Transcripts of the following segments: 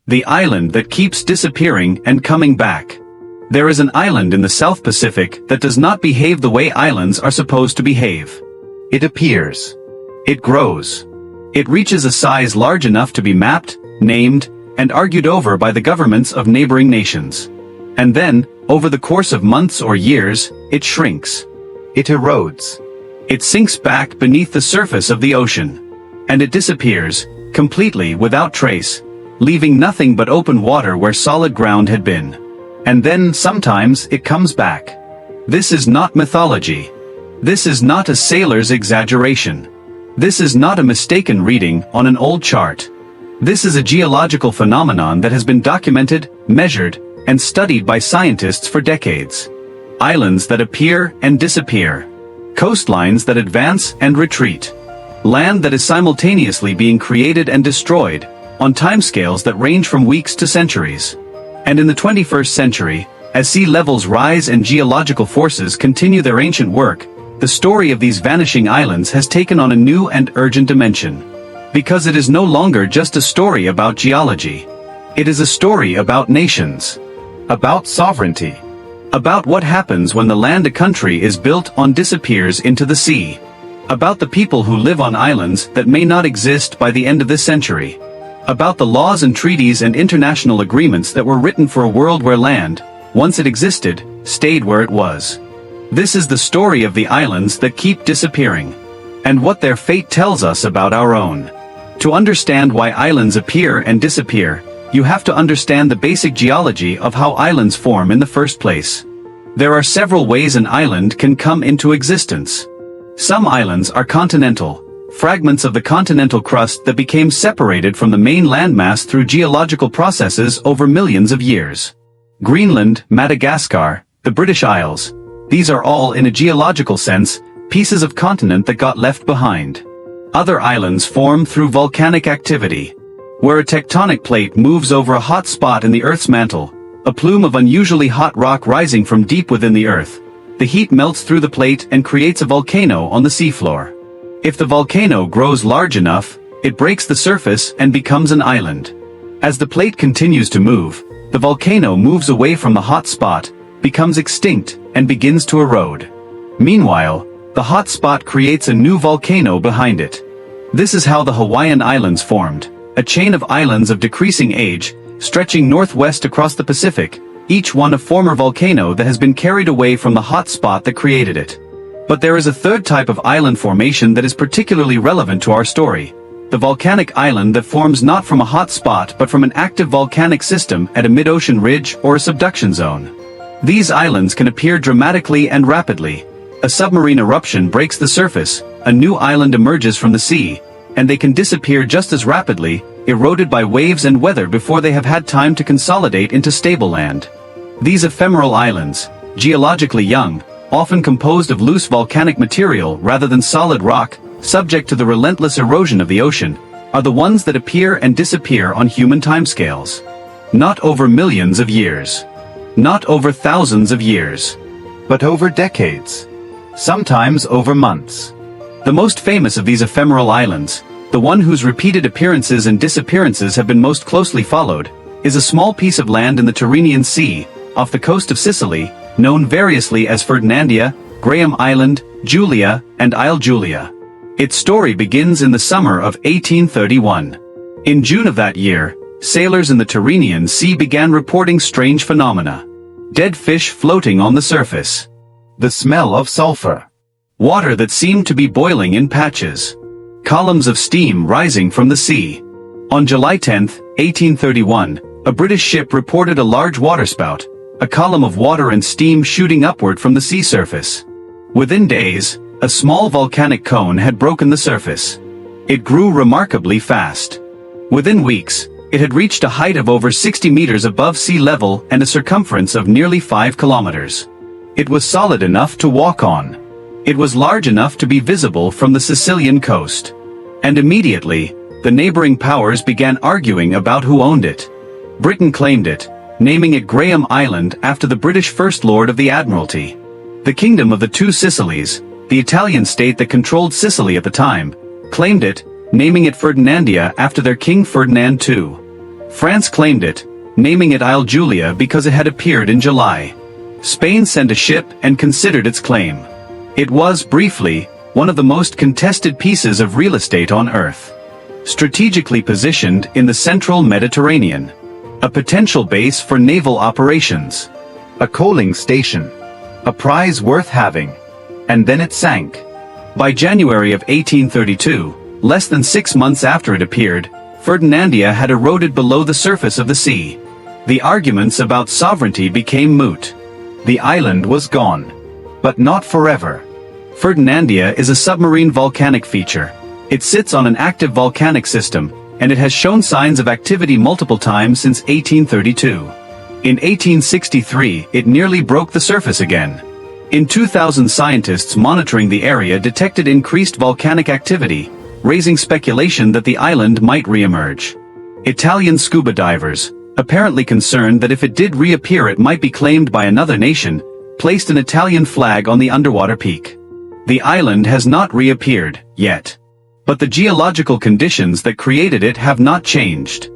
The island that keeps disappearing and coming back. There is an island in the South Pacific that does not behave the way islands are supposed to behave. It appears. It grows. It reaches a size large enough to be mapped, named, and argued over by the governments of neighboring nations. And then, over the course of months or years, it shrinks. It erodes. It sinks back beneath the surface of the ocean. And it disappears, completely without trace, leaving nothing but open water where solid ground had been. And then, sometimes, it comes back. This is not mythology. This is not a sailor's exaggeration. This is not a mistaken reading on an old chart. This is a geological phenomenon that has been documented, measured, and studied by scientists for decades. Islands that appear and disappear. Coastlines that advance and retreat. Land that is simultaneously being created and destroyed, on timescales that range from weeks to centuries. And in the 21st century, as sea levels rise and geological forces continue their ancient work, the story of these vanishing islands has taken on a new and urgent dimension. Because it is no longer just a story about geology. It is a story about nations. About sovereignty. About what happens when the land a country is built on disappears into the sea. About the people who live on islands that may not exist by the end of this century. About the laws and treaties and international agreements that were written for a world where land, once it existed, stayed where it was. This is the story of the islands that keep disappearing. And what their fate tells us about our own. To understand why islands appear and disappear, you have to understand the basic geology of how islands form in the first place. There are several ways an island can come into existence. Some islands are continental, fragments of the continental crust that became separated from the main landmass through geological processes over millions of years. Greenland, Madagascar, the British Isles, these are all, in a geological sense, pieces of continent that got left behind. Other islands form through volcanic activity, where a tectonic plate moves over a hot spot in the Earth's mantle, a plume of unusually hot rock rising from deep within the Earth. The heat melts through the plate and creates a volcano on the seafloor. If the volcano grows large enough, it breaks the surface and becomes an island. As the plate continues to move, the volcano moves away from the hot spot, becomes extinct, and begins to erode. Meanwhile, the hot spot creates a new volcano behind it. This is how the Hawaiian Islands formed, a chain of islands of decreasing age, stretching northwest across the Pacific, each one a former volcano that has been carried away from the hot spot that created it. But there is a third type of island formation that is particularly relevant to our story. The volcanic island that forms not from a hot spot but from an active volcanic system at a mid-ocean ridge or a subduction zone. These islands can appear dramatically and rapidly. A submarine eruption breaks the surface, a new island emerges from the sea, and they can disappear just as rapidly, eroded by waves and weather before they have had time to consolidate into stable land. These ephemeral islands, geologically young, often composed of loose volcanic material rather than solid rock, subject to the relentless erosion of the ocean, are the ones that appear and disappear on human timescales. Not over millions of years. Not over thousands of years. But over decades. Sometimes over months. The most famous of these ephemeral islands, the one whose repeated appearances and disappearances have been most closely followed, is a small piece of land in the Tyrrhenian Sea, off the coast of Sicily, known variously as Ferdinandia, Graham Island, Julia, and Isle Julia. Its story begins in the summer of 1831. In June of that year, sailors in the Tyrrhenian Sea began reporting strange phenomena. Dead fish floating on the surface. The smell of sulfur. Water that seemed to be boiling in patches. Columns of steam rising from the sea. On July 10, 1831, a British ship reported a large waterspout, a column of water and steam shooting upward from the sea surface. Within days, a small volcanic cone had broken the surface. It grew remarkably fast. Within weeks, it had reached a height of over 60 meters above sea level and a circumference of nearly 5 kilometers. It was solid enough to walk on. It was large enough to be visible from the Sicilian coast. And immediately, the neighboring powers began arguing about who owned it. Britain claimed it, naming it Graham Island after the British First Lord of the Admiralty. The Kingdom of the Two Sicilies, the Italian state that controlled Sicily at the time, claimed it, naming it Ferdinandia after their King Ferdinand II. France claimed it, naming it Isle Julia because it had appeared in July. Spain sent a ship and considered its claim. It was, briefly, one of the most contested pieces of real estate on Earth. Strategically positioned in the central Mediterranean. A potential base for naval operations. A coaling station. A prize worth having. And then it sank. By January of 1832, less than 6 months after it appeared, Ferdinandia had eroded below the surface of the sea. The arguments about sovereignty became moot. The island was gone. But not forever. Ferdinandia is a submarine volcanic feature. It sits on an active volcanic system, and it has shown signs of activity multiple times since 1832. In 1863, it nearly broke the surface again. In 2000, scientists monitoring the area detected increased volcanic activity, raising speculation that the island might re-emerge. Italian scuba divers, apparently concerned that if it did reappear it might be claimed by another nation, placed an Italian flag on the underwater peak. The island has not reappeared, yet. But the geological conditions that created it have not changed.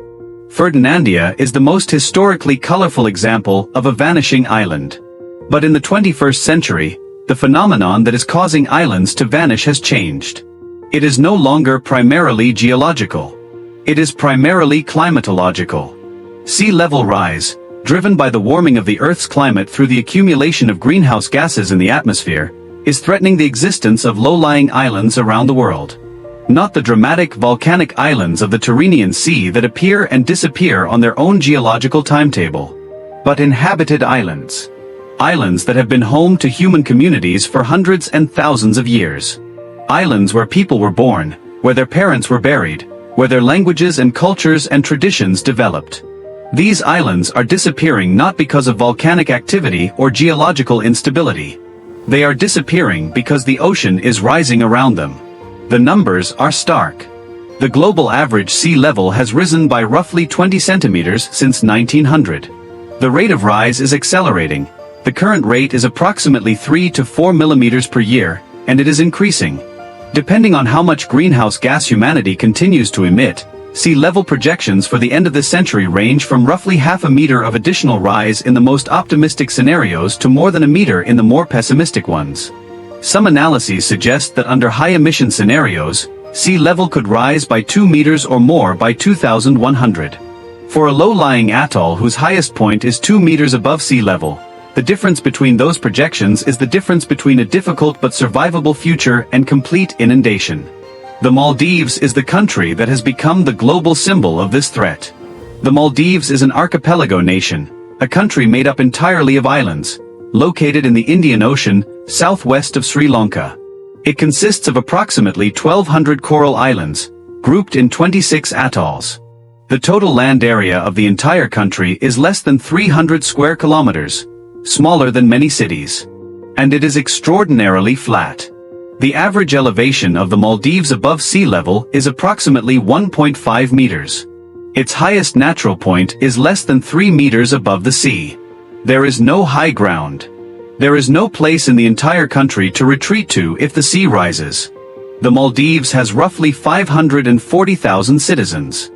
Ferdinandia is the most historically colorful example of a vanishing island. But in the 21st century, the phenomenon that is causing islands to vanish has changed. It is no longer primarily geological. It is primarily climatological. Sea level rise, driven by the warming of the Earth's climate through the accumulation of greenhouse gases in the atmosphere, is threatening the existence of low-lying islands around the world. Not the dramatic volcanic islands of the Tyrrhenian Sea that appear and disappear on their own geological timetable, but inhabited islands. Islands that have been home to human communities for hundreds and thousands of years. Islands where people were born, where their parents were buried, where their languages and cultures and traditions developed. These islands are disappearing not because of volcanic activity or geological instability. They are disappearing because the ocean is rising around them. The numbers are stark. The global average sea level has risen by roughly 20 centimeters since 1900. The rate of rise is accelerating. The current rate is approximately 3 to 4 millimeters per year, and it is increasing. Depending on how much greenhouse gas humanity continues to emit, sea level projections for the end of the century range from roughly half a meter of additional rise in the most optimistic scenarios to more than a meter in the more pessimistic ones. Some analyses suggest that under high-emission scenarios, sea level could rise by 2 meters or more by 2100. For a low-lying atoll whose highest point is 2 meters above sea level, the difference between those projections is the difference between a difficult but survivable future and complete inundation. The Maldives is the country that has become the global symbol of this threat. The Maldives is an archipelago nation, a country made up entirely of islands, located in the Indian Ocean, southwest of Sri Lanka. It consists of approximately 1,200 coral islands, grouped in 26 atolls. The total land area of the entire country is less than 300 square kilometers, smaller than many cities. And it is extraordinarily flat. The average elevation of the Maldives above sea level is approximately 1.5 meters. Its highest natural point is less than 3 meters above the sea. There is no high ground. There is no place in the entire country to retreat to if the sea rises. The Maldives has roughly 540,000 citizens.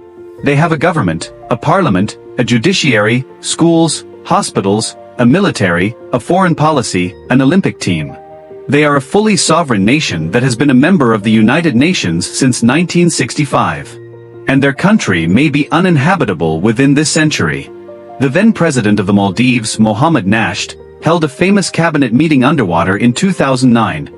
They have a government, a parliament, a judiciary, schools, hospitals, a military, a foreign policy, an Olympic team. They are a fully sovereign nation that has been a member of the United Nations since 1965. And their country may be uninhabitable within this century. The then president of the Maldives, Mohammed Nasheed, held a famous cabinet meeting underwater in 2009.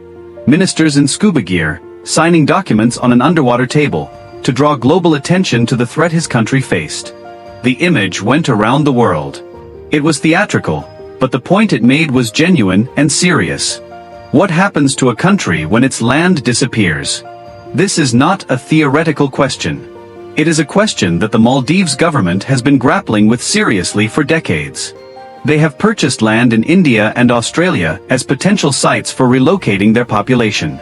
Ministers in scuba gear, signing documents on an underwater table, to draw global attention to the threat his country faced. The image went around the world. It was theatrical, but the point it made was genuine and serious. What happens to a country when its land disappears? This is not a theoretical question. It is a question that the Maldives government has been grappling with seriously for decades. They have purchased land in India and Australia as potential sites for relocating their population.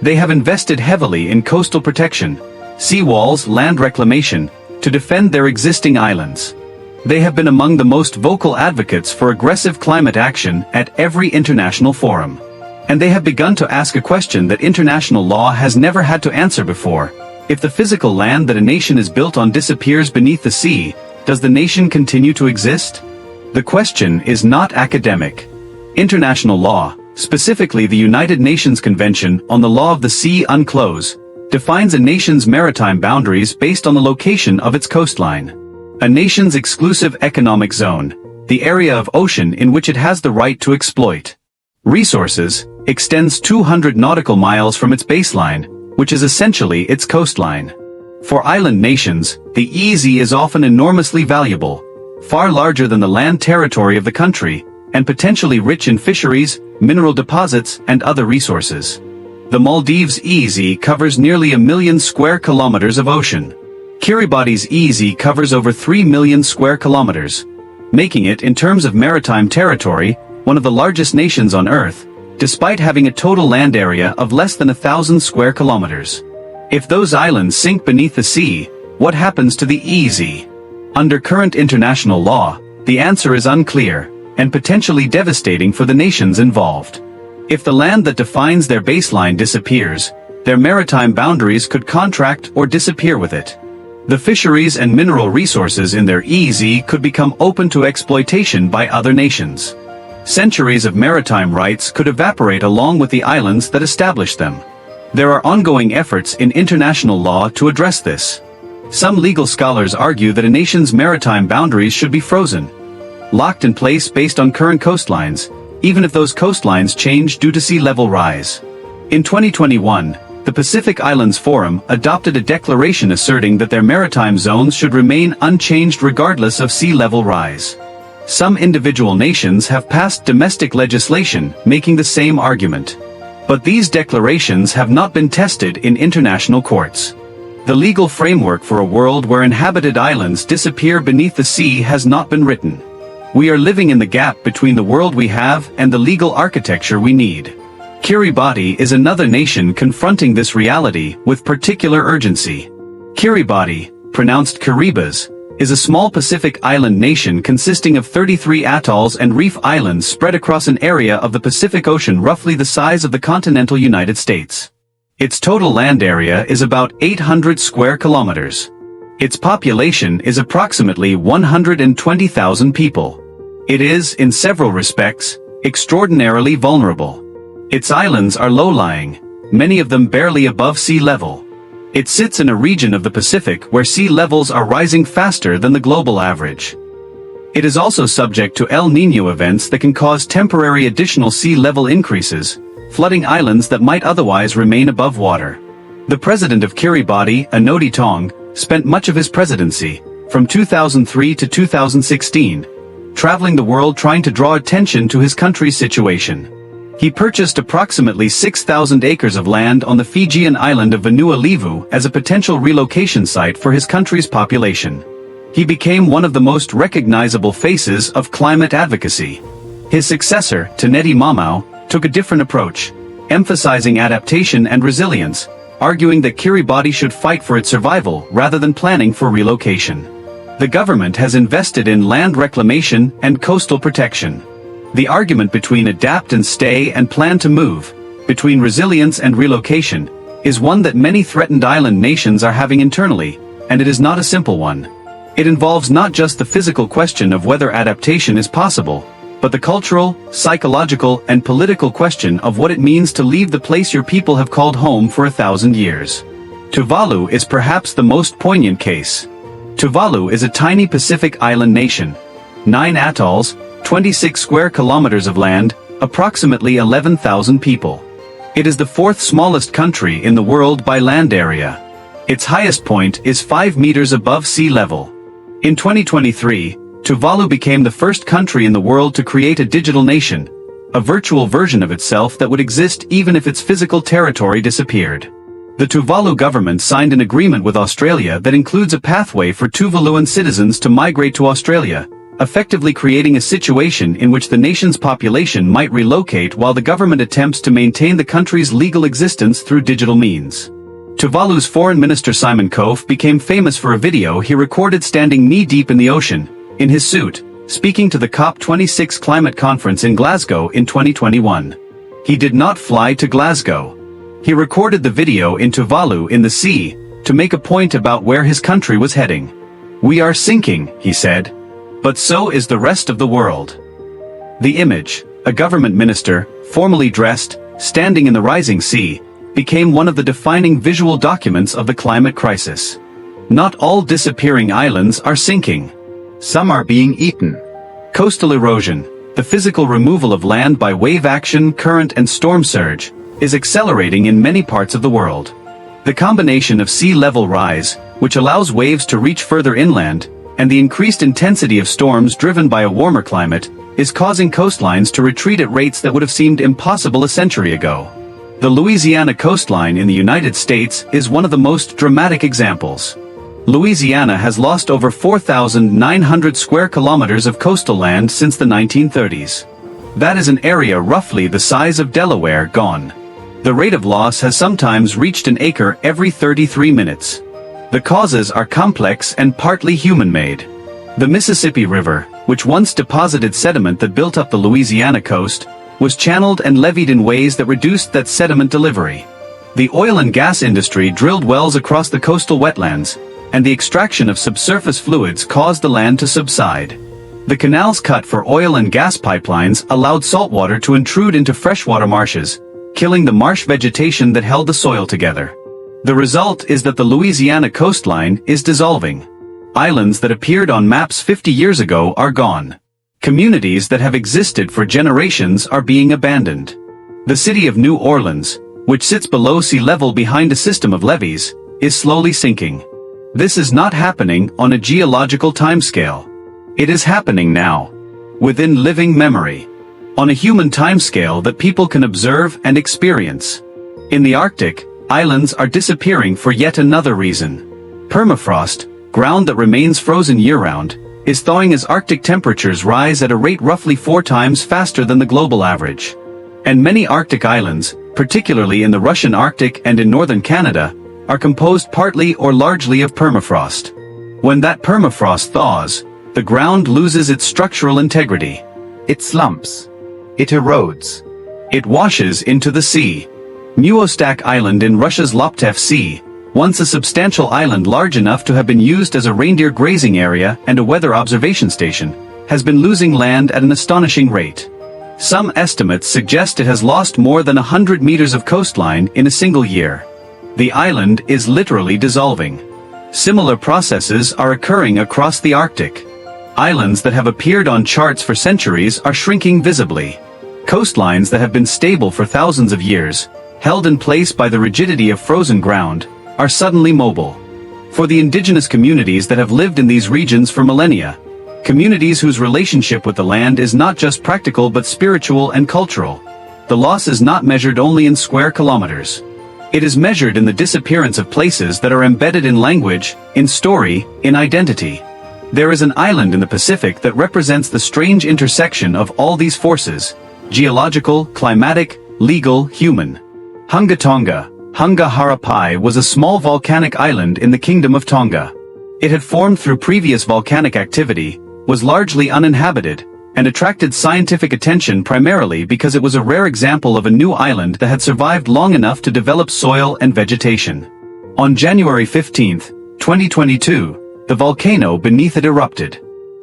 They have invested heavily in coastal protection, seawalls, land reclamation, to defend their existing islands. They have been among the most vocal advocates for aggressive climate action at every international forum. And they have begun to ask a question that international law has never had to answer before. If the physical land that a nation is built on disappears beneath the sea, does the nation continue to exist? The question is not academic. International law, specifically the United Nations Convention on the Law of the Sea UNCLOS, defines a nation's maritime boundaries based on the location of its coastline. A nation's exclusive economic zone, the area of ocean in which it has the right to exploit resources, extends 200 nautical miles from its baseline, which is essentially its coastline. For island nations, the EEZ is often enormously valuable, far larger than the land territory of the country, and potentially rich in fisheries, mineral deposits, and other resources. The Maldives EEZ covers nearly 1 million square kilometers of ocean. Kiribati's EEZ covers over 3 million square kilometers, making it, in terms of maritime territory, one of the largest nations on Earth, despite having a total land area of less than 1,000 square kilometers. If those islands sink beneath the sea, what happens to the EEZ? Under current international law, the answer is unclear, and potentially devastating for the nations involved. If the land that defines their baseline disappears, their maritime boundaries could contract or disappear with it. The fisheries and mineral resources in their EEZ could become open to exploitation by other nations. Centuries of maritime rights could evaporate along with the islands that established them. There are ongoing efforts in international law to address this. Some legal scholars argue that a nation's maritime boundaries should be frozen, locked in place based on current coastlines, even if those coastlines change due to sea level rise. In 2021, the Pacific Islands Forum adopted a declaration asserting that their maritime zones should remain unchanged regardless of sea level rise. Some individual nations have passed domestic legislation making the same argument. But these declarations have not been tested in international courts. The legal framework for a world where inhabited islands disappear beneath the sea has not been written. We are living in the gap between the world we have and the legal architecture we need. Kiribati is another nation confronting this reality with particular urgency. Kiribati, pronounced Kiribati, is a small Pacific island nation consisting of 33 atolls and reef islands spread across an area of the Pacific Ocean roughly the size of the continental United States. Its total land area is about 800 square kilometers. Its population is approximately 120,000 people. It is, in several respects, extraordinarily vulnerable. Its islands are low-lying, many of them barely above sea level. It sits in a region of the Pacific where sea levels are rising faster than the global average. It is also subject to El Niño events that can cause temporary additional sea level increases, flooding islands that might otherwise remain above water. The president of Kiribati, Anodi Tong, spent much of his presidency, from 2003 to 2016, traveling the world trying to draw attention to his country's situation. He purchased approximately 6,000 acres of land on the Fijian island of Vanuatu as a potential relocation site for his country's population. He became one of the most recognizable faces of climate advocacy. His successor, Taneti Mamau, took a different approach, emphasizing adaptation and resilience, arguing that Kiribati should fight for its survival rather than planning for relocation. The government has invested in land reclamation and coastal protection. The argument between adapt and stay and plan to move, between resilience and relocation, is one that many threatened island nations are having internally, and it is not a simple one. It involves not just the physical question of whether adaptation is possible, but the cultural, psychological, and political question of what it means to leave the place your people have called home for 1,000 years. Tuvalu is perhaps the most poignant case. Tuvalu is a tiny Pacific island nation. 9 atolls, 26 square kilometers of land, approximately 11,000 people. It is the 4th smallest country in the world by land area. Its highest point is 5 meters above sea level. In 2023, Tuvalu became the first country in the world to create a digital nation, a virtual version of itself that would exist even if its physical territory disappeared. The Tuvalu government signed an agreement with Australia that includes a pathway for Tuvaluan citizens to migrate to Australia, effectively creating a situation in which the nation's population might relocate while the government attempts to maintain the country's legal existence through digital means. Tuvalu's Foreign Minister Simon Kofe became famous for a video he recorded standing knee-deep in the ocean, in his suit, speaking to the COP26 climate conference in Glasgow in 2021. He did not fly to Glasgow. He recorded the video in Tuvalu in the sea, to make a point about where his country was heading. "We are sinking," he said. "But so is the rest of the world." The image, a government minister, formally dressed, standing in the rising sea, became one of the defining visual documents of the climate crisis. Not all disappearing islands are sinking. Some are being eaten. Coastal erosion, the physical removal of land by wave action, current and storm surge, is accelerating in many parts of the world. The combination of sea level rise, which allows waves to reach further inland, and the increased intensity of storms driven by a warmer climate, is causing coastlines to retreat at rates that would have seemed impossible a century ago. The Louisiana coastline in the United States is one of the most dramatic examples. Louisiana has lost over 4,900 square kilometers of coastal land since the 1930s. That is an area roughly the size of Delaware gone. The rate of loss has sometimes reached an acre every 33 minutes. The causes are complex and partly human-made. The Mississippi River, which once deposited sediment that built up the Louisiana coast, was channeled and levied in ways that reduced that sediment delivery. The oil and gas industry drilled wells across the coastal wetlands, and the extraction of subsurface fluids caused the land to subside. The canals cut for oil and gas pipelines allowed saltwater to intrude into freshwater marshes, killing the marsh vegetation that held the soil together. The result is that the Louisiana coastline is dissolving. Islands that appeared on maps 50 years ago are gone. Communities that have existed for generations are being abandoned. The city of New Orleans, which sits below sea level behind a system of levees, is slowly sinking. This is not happening on a geological timescale. It is happening now, within living memory, on a human timescale that people can observe and experience. In the Arctic, islands are disappearing for yet another reason. Permafrost, ground that remains frozen year-round, is thawing as Arctic temperatures rise at a rate roughly 4 times faster than the global average. And many Arctic islands, particularly in the Russian Arctic and in northern Canada, are composed partly or largely of permafrost. When that permafrost thaws, the ground loses its structural integrity. It slumps. It erodes. It washes into the sea. Muostak Island in Russia's Laptev Sea, once a substantial island large enough to have been used as a reindeer grazing area and a weather observation station, has been losing land at an astonishing rate. Some estimates suggest it has lost more than 100 meters of coastline in a single year. The island is literally dissolving. Similar processes are occurring across the Arctic. Islands that have appeared on charts for centuries are shrinking visibly. Coastlines that have been stable for thousands of years, held in place by the rigidity of frozen ground, are suddenly mobile. For the indigenous communities that have lived in these regions for millennia, communities whose relationship with the land is not just practical but spiritual and cultural, the loss is not measured only in square kilometers. It is measured in the disappearance of places that are embedded in language, in story, in identity. There is an island in the Pacific that represents the strange intersection of all these forces: geological, climatic, legal, human. Hunga Tonga, Hunga Harapai, was a small volcanic island in the Kingdom of Tonga. It had formed through previous volcanic activity, was largely uninhabited, and attracted scientific attention primarily because it was a rare example of a new island that had survived long enough to develop soil and vegetation. On January 15, 2022, the volcano beneath it erupted.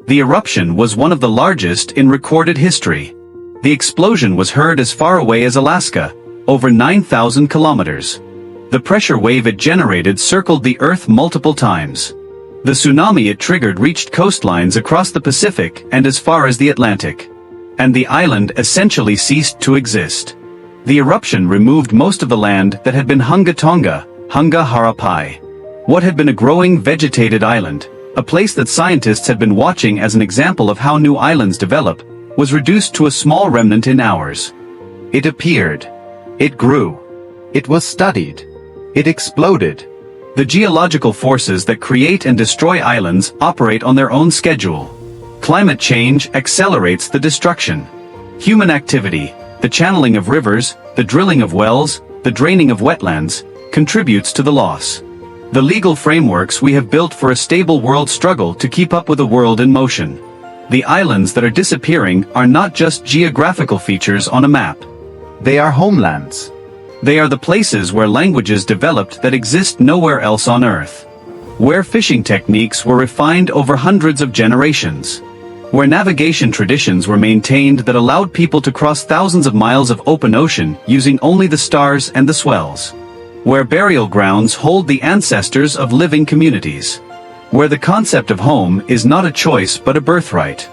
The eruption was one of the largest in recorded history. The explosion was heard as far away as Alaska, over 9,000 kilometers. The pressure wave it generated circled the Earth multiple times. The tsunami it triggered reached coastlines across the Pacific and as far as the Atlantic. And the island essentially ceased to exist. The eruption removed most of the land that had been Hunga Tonga, Hunga Harapai. What had been a growing vegetated island, a place that scientists had been watching as an example of how new islands develop, was reduced to a small remnant in hours. It appeared. It grew. It was studied. It exploded. The geological forces that create and destroy islands operate on their own schedule. Climate change accelerates the destruction. Human activity, the channeling of rivers, the drilling of wells, the draining of wetlands, contributes to the loss. The legal frameworks we have built for a stable world struggle to keep up with a world in motion. The islands that are disappearing are not just geographical features on a map. They are homelands. They are the places where languages developed that exist nowhere else on Earth. where fishing techniques were refined over hundreds of generations, where navigation traditions were maintained that allowed people to cross thousands of miles of open ocean using only the stars and the swells, where burial grounds hold the ancestors of living communities, where the concept of home is not a choice but a birthright.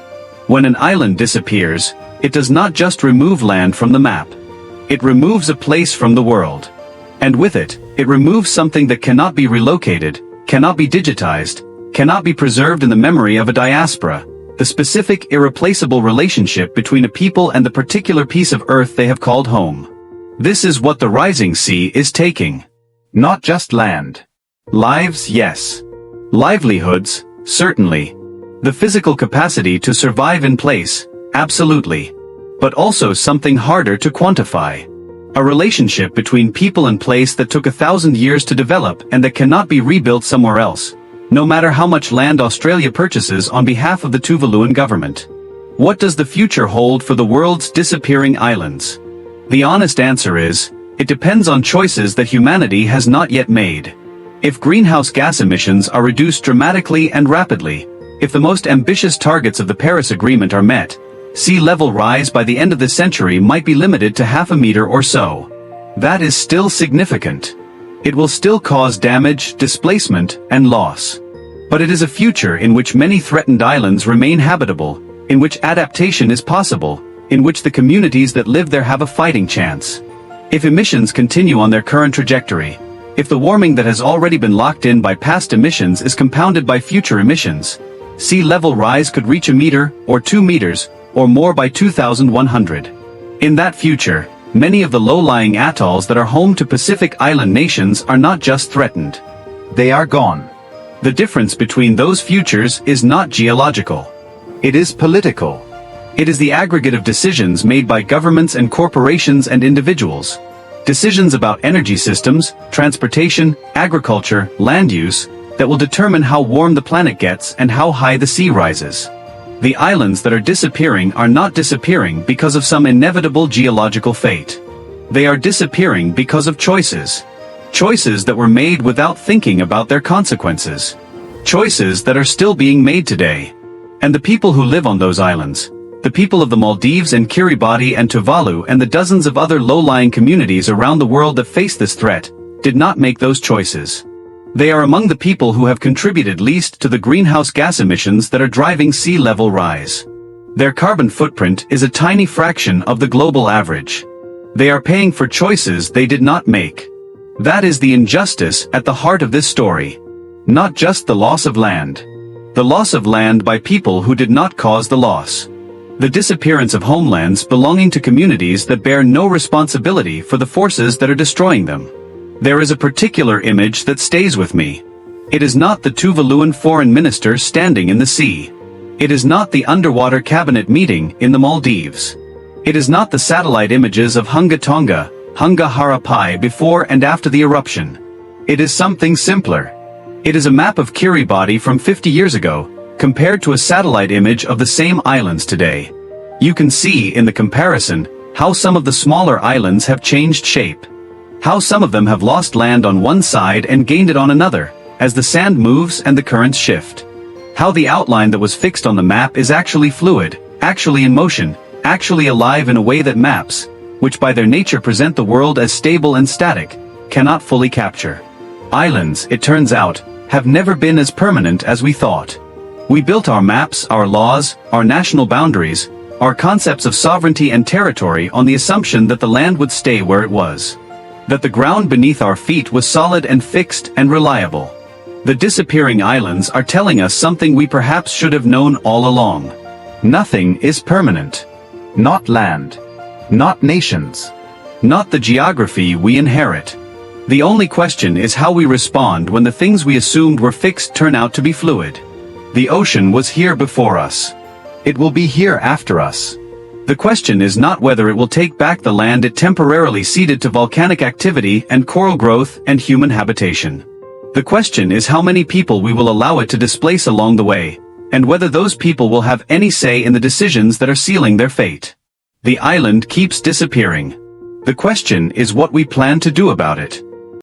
When an island disappears, it does not just remove land from the map. It removes a place from the world. And with it, it removes something that cannot be relocated, cannot be digitized, cannot be preserved in the memory of a diaspora, the specific irreplaceable relationship between a people and the particular piece of earth they have called home. This is what the rising sea is taking. Not just land. Lives, yes. Livelihoods, certainly. The physical capacity to survive in place, absolutely. But also something harder to quantify. A relationship between people and place that took 1,000 years to develop and that cannot be rebuilt somewhere else, no matter how much land Australia purchases on behalf of the Tuvaluan government. What does the future hold for the world's disappearing islands? The honest answer is, it depends on choices that humanity has not yet made. If greenhouse gas emissions are reduced dramatically and rapidly, if the most ambitious targets of the Paris Agreement are met, sea level rise by the end of the century might be limited to 0.5 meter or so. That is still significant. It will still cause damage, displacement, and loss. But it is a future in which many threatened islands remain habitable, in which adaptation is possible, in which the communities that live there have a fighting chance. If emissions continue on their current trajectory, if the warming that has already been locked in by past emissions is compounded by future emissions, sea level rise could reach 1 meter, or 2 meters, or more by 2100. In that future, many of the low-lying atolls that are home to Pacific island nations are not just threatened. They are gone. The difference between those futures is not geological. It is political. It is the aggregate of decisions made by governments and corporations and individuals. Decisions about energy systems, transportation, agriculture, land use, that will determine how warm the planet gets and how high the sea rises. The islands that are disappearing are not disappearing because of some inevitable geological fate. They are disappearing because of choices. Choices that were made without thinking about their consequences. Choices that are still being made today. And the people who live on those islands, the people of the Maldives and Kiribati and Tuvalu and the dozens of other low-lying communities around the world that face this threat, did not make those choices. They are among the people who have contributed least to the greenhouse gas emissions that are driving sea level rise. Their carbon footprint is a tiny fraction of the global average. They are paying for choices they did not make. That is the injustice at the heart of this story. Not just the loss of land. The loss of land by people who did not cause the loss. The disappearance of homelands belonging to communities that bear no responsibility for the forces that are destroying them. There is a particular image that stays with me. It is not the Tuvaluan foreign minister standing in the sea. It is not the underwater cabinet meeting in the Maldives. It is not the satellite images of Hunga Tonga, Hunga Harapai before and after the eruption. It is something simpler. It is a map of Kiribati from 50 years ago, compared to a satellite image of the same islands today. You can see in the comparison, how some of the smaller islands have changed shape. How some of them have lost land on one side and gained it on another, as the sand moves and the currents shift. How the outline that was fixed on the map is actually fluid, actually in motion, actually alive in a way that maps, which by their nature present the world as stable and static, cannot fully capture. Islands, it turns out, have never been as permanent as we thought. We built our maps, our laws, our national boundaries, our concepts of sovereignty and territory on the assumption that the land would stay where it was. That the ground beneath our feet was solid and fixed and reliable. The disappearing islands are telling us something we perhaps should have known all along. Nothing is permanent. Not land. Not nations. Not the geography we inherit. The only question is how we respond when the things we assumed were fixed turn out to be fluid. The ocean was here before us. It will be here after us. The question is not whether it will take back the land it temporarily ceded to volcanic activity and coral growth and human habitation. The question is how many people we will allow it to displace along the way, and whether those people will have any say in the decisions that are sealing their fate. The island keeps disappearing. The question is what we plan to do about it.